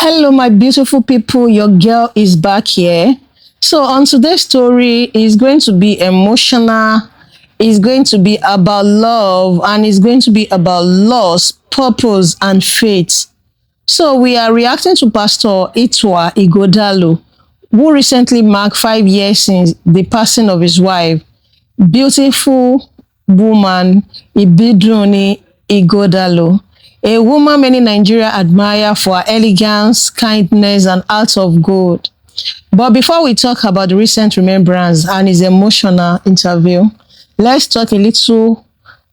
Hello, my beautiful people. Your girl is back here. So, on today's story is going to be emotional, it's going to be about love, and it's going to be about loss, purpose, and faith. So, we are reacting to Pastor Ituah Ighodalo, who recently marked 5 years since the passing of his wife, beautiful woman Ibidun Ighodalo, a woman many Nigeria admire for her elegance, kindness, and heart of gold. But before we talk about the recent remembrance and his emotional interview, let's talk a little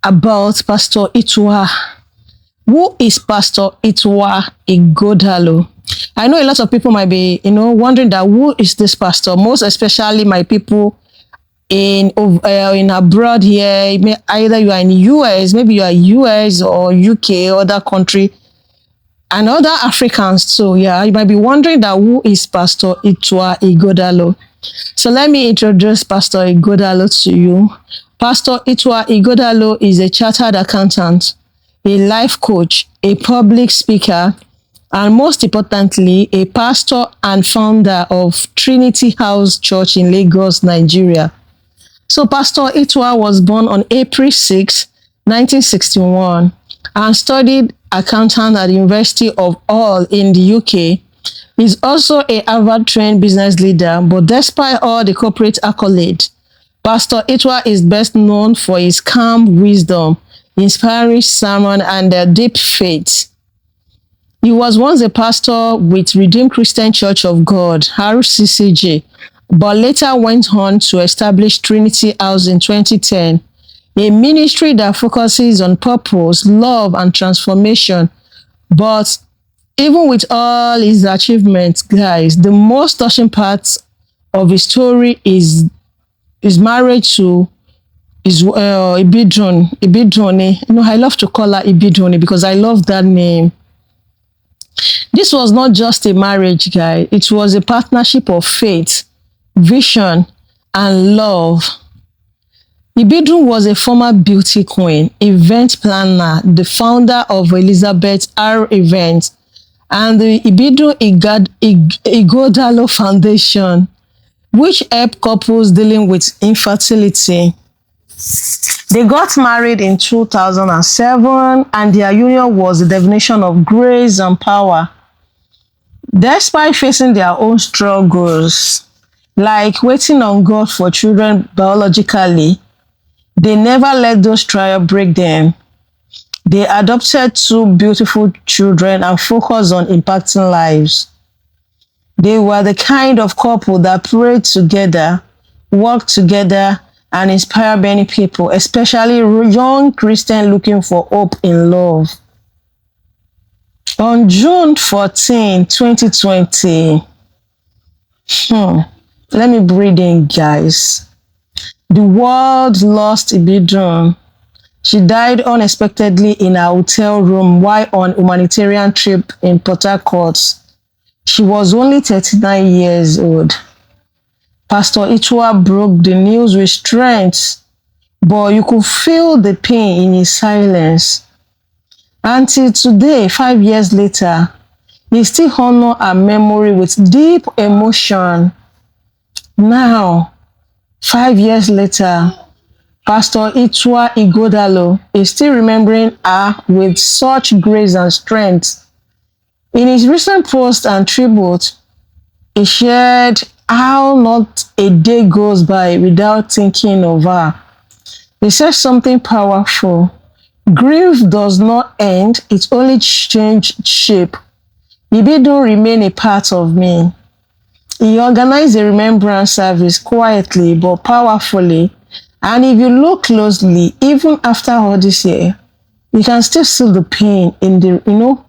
about Pastor Ituah. Who is Pastor Ituah Ighodalo? I know a lot of people might be, wondering that who is this pastor? Most especially my people in abroad here. Either you are in US, maybe you are US or UK, other country, and other Africans too. Yeah, you might be wondering that who is Pastor Ituah Ighodalo. So let me introduce Pastor Ighodalo to you. Pastor Ituah Ighodalo is a chartered accountant, a life coach, a public speaker, and most importantly, a pastor and founder of Trinity House Church in Lagos, Nigeria. So Pastor Ituah was born on April 6, 1961, and studied accounting at the University of Hull in the UK. He's also a Harvard-trained business leader, but despite all the corporate accolades, Pastor Ituah is best known for his calm wisdom, inspiring sermon, and deep faith. He was once a pastor with Redeemed Christian Church of God, RCCG, but later went on to establish Trinity House in 2010, a ministry that focuses on purpose, love, and transformation. But even with all his achievements, guys, the most touching part of his story is his marriage to his Ibidun. Ibidun. I love to call her Ibidun because I love that name. This was not just a marriage, guy. It was a partnership of faith, vision, and love. Ibidun was a former beauty queen, event planner, the founder of Elizabeth R. Events, and the Ibidun Ighodalo Foundation, which helped couples dealing with infertility. They got married in 2007, and their union was the definition of grace and power. Despite facing their own struggles, like waiting on God for children biologically, they never let those trials break them. They adopted two beautiful children and focused on impacting lives. They were the kind of couple that prayed together, worked together, and inspired many people, especially young Christians looking for hope in love. On June 14, 2020, let me breathe in, guys. The world lost Ibidun. She died unexpectedly in her hotel room while on a humanitarian trip in Port Harcourt. She was only 39 years old. Pastor Ituah broke the news with strength, but you could feel the pain in his silence. Until today, 5 years later, he still honors her memory with deep emotion. Now, 5 years later, Pastor Ituah Ighodalo is still remembering her with such grace and strength. In his recent post and tribute, he shared how not a day goes by without thinking of her. He said something powerful. Grief does not end, it only changes shape. Ibidun remain a part of me. He organized a remembrance service quietly but powerfully. And if you look closely, even after all this year, you can still see the pain in you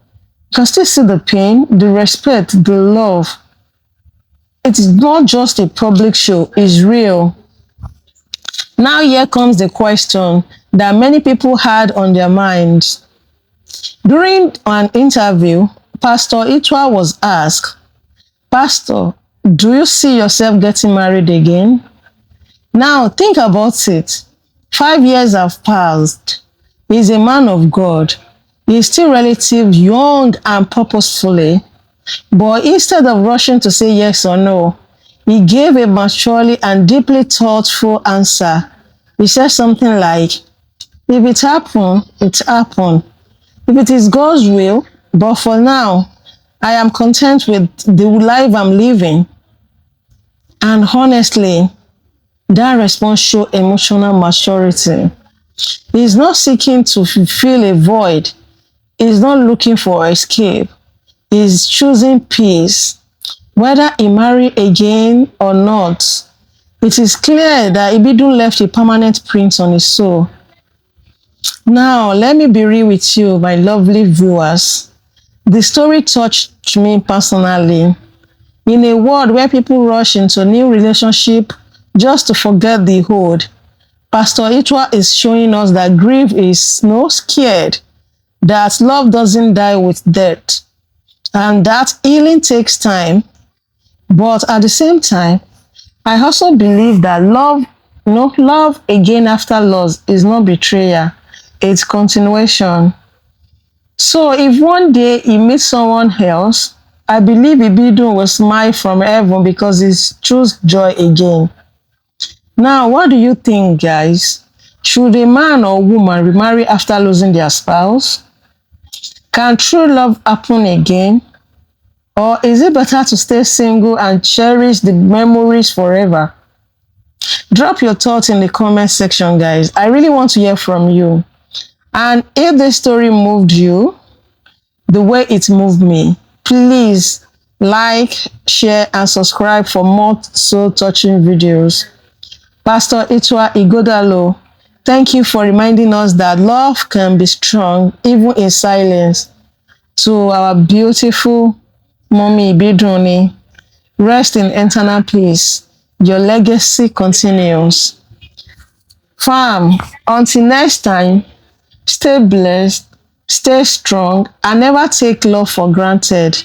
can still see the pain, the respect, the love. It is not just a public show, it's real. Now here comes the question that many people had on their minds. During an interview, Pastor Ituah was asked, "Pastor, do you see yourself getting married again?" Now think about it. 5 years have passed. He's a man of God. He's still relatively young and purposefully. But instead of rushing to say yes or no, he gave a maturely and deeply thoughtful answer. He said something like, if it happen, it happen. If it is God's will, but for now, I am content with the life I'm living. And honestly, that response showed emotional maturity. He's not seeking to fill a void. He's not looking for escape. He's choosing peace. Whether he marry again or not, it is clear that Ibidun left a permanent print on his soul. Now, let me be real with you, my lovely viewers. The story touched me personally. In a world where people rush into a new relationship just to forget the old, Pastor Ituah is showing us that grief is no scared, that love doesn't die with death, and that healing takes time. But at the same time, I also believe that love again after loss is not betrayal, it's continuation. So if one day he meets someone else, I believe Ibidun will smile from heaven because he chose joy again. Now, what do you think, guys? Should a man or woman remarry after losing their spouse? Can true love happen again? Or is it better to stay single and cherish the memories forever? Drop your thoughts in the comment section, guys. I really want to hear from you. And if this story moved you the way it moved me, please like, share, and subscribe for more soul-touching videos. Pastor Ituah Ighodalo, thank you for reminding us that love can be strong even in silence. To our beautiful mommy Ibidun, rest in eternal peace. Your legacy continues. Fam, until next time, stay blessed, stay strong, and never take love for granted.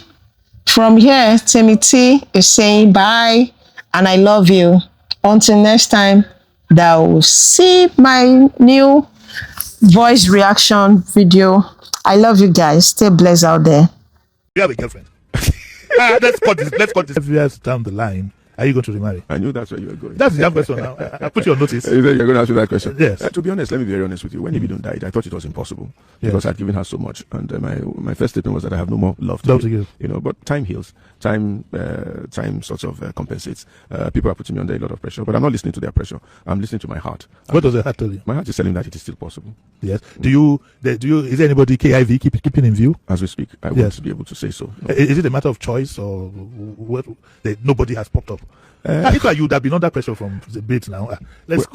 From here, Timothy is saying bye, and I love you. Until next time, that will see my new voice reaction video. I love you guys. Stay blessed out there. You have a girlfriend. Let's cut this. 5 years down the line, are you going to remarry? I knew that's where you were going. That's the young question now. I put you on notice. You said you're going to ask me that question. Yes. To be honest, let me be very honest with you. When Ibidun died, I thought it was impossible because I'd given her so much, and my first statement was that I have no more love to give. You know, but time heals. Time sort of compensates. People are putting me under a lot of pressure, but I'm not listening to their pressure. I'm listening to my heart. What does the heart tell you? My heart is telling me that it is still possible. Yes. Do you? Is there anybody KIV keeping in view As we speak, I want to be able to say so. No. Is it a matter of choice or what? Nobody has popped up. If you would have been under pressure from the bait now, let's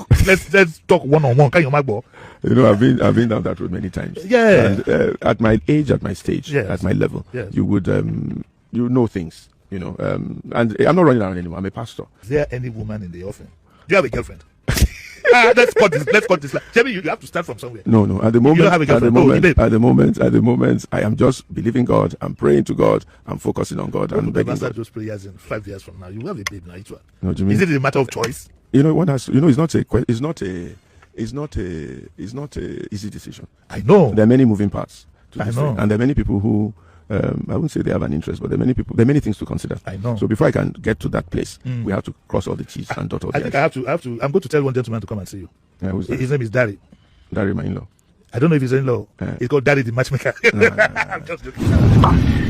talk one-on-one. Can you make ball? You know, I've been down that road many times. Yeah. And at my age, at my stage, Yes. at my level, Yes. you would you know things. You know, and I'm not running around anymore. I'm a pastor. Is there any woman in the offing? Do you have a girlfriend? Let's cut this. Tell me, you have to start from somewhere. No. At the moment, You don't have a girlfriend? at the moment, I am just believing God. I'm praying to God. I'm focusing on God. I'm begging God. Those prayers in 5 years from now. You will have a babe now. No, do you mean? Is it a matter of choice? You know, one has. You know, it's not a easy decision. I know. There are many moving parts to this I know. thing, and there are many people who. I wouldn't say they have an interest, but there are many things to consider. I know. So before I can get to that place, we have to cross all the T's and dot all the I think I's. I have to. I'm going to tell one gentleman to come and see you. Who's that? His name is Daddy. Daddy, my in-law. I don't know if he's in law. He's called Daddy the matchmaker. No. I'm just joking.